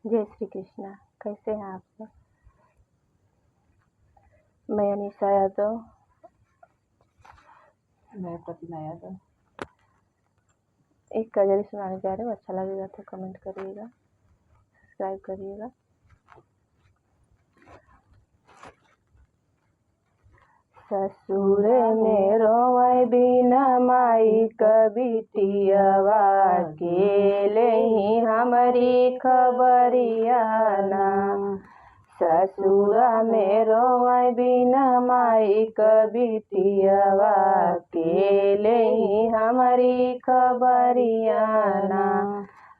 जय श्री कृष्णा। कैसे हैं आप सब? मैं अनीशा यादव। मैं प्रतिमा यादव। एक कजरी सुनाने जा रहे हूँ। अच्छा लगेगा तो कमेंट करिएगा, सब्सक्राइब करिएगा। ससुर में रोए बिना माई कबिटियावा के ले हमारी खबरिया ना। ससुर में रोए बिना माई कबिटियावा के ले हमारी खबरिया ना।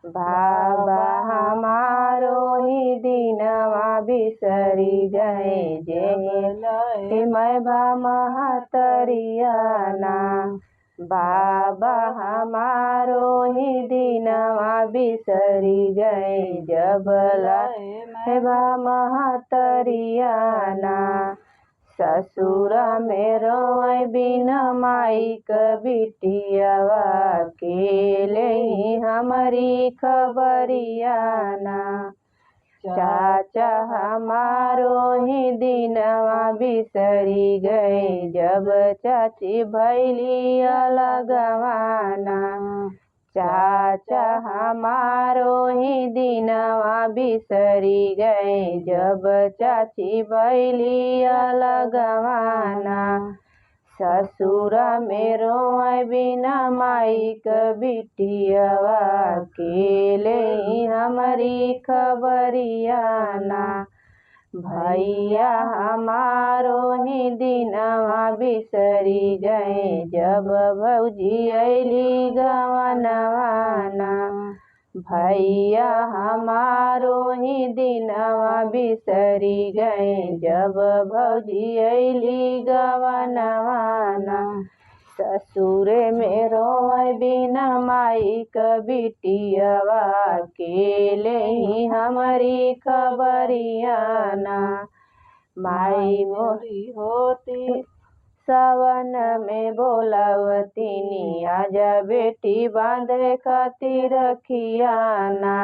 बाबा हमारो ही दिनवा बिसरी गए जे मैं बा महतरिया ना। बाबा हमारो ही दिनवा बिसरी गए जब लाए बा महतरिया ना। ससुर में रोए बिना माई कबिटियावा के ले हमारी खबरिया ना। चाचा हमारो ही दिनवा बिसरी गए जब चाची भैली अलगवाना। चाचा हमारो ही दिनवा बिसरी गए जब चाची भैली अलगवाना। ससुर में रोए बिना माई कबिटियावा के ले हमारी खबरिया ना। भैया हमारो ही दिनवा बिसरी गए जब भौजी अली गवनवाना। भैया हमारो ही दिनवा बिसरी गए जब भौजी अली गवनवाना। ससुर में रोए बिना माई कबिटियावा के ले हमारी खबरिया ना। माई मोरी होती सावन में बोलावतीनी आजा बेटी बांधे खातिर रखियाना।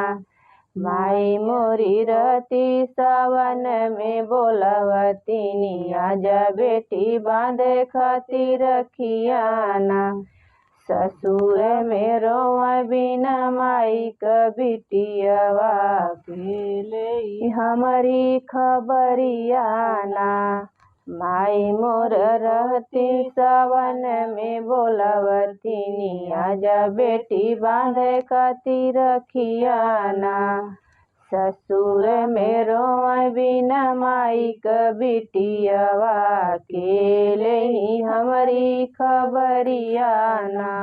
माई मोरी रहती सावन में बोलावतीनी आजा बेटी बांधे खातिर रखियाना। ससुर में रोए बिना माई कबिटियावा के ले हमारी खबरिया ना। माई मोर रहती सावन में बोलावतीनी आजा बेटी बांधे खातिर रखियाना। ससुर में रोए बिना माई कबिटियावा के ले हमारी खबरिया ना।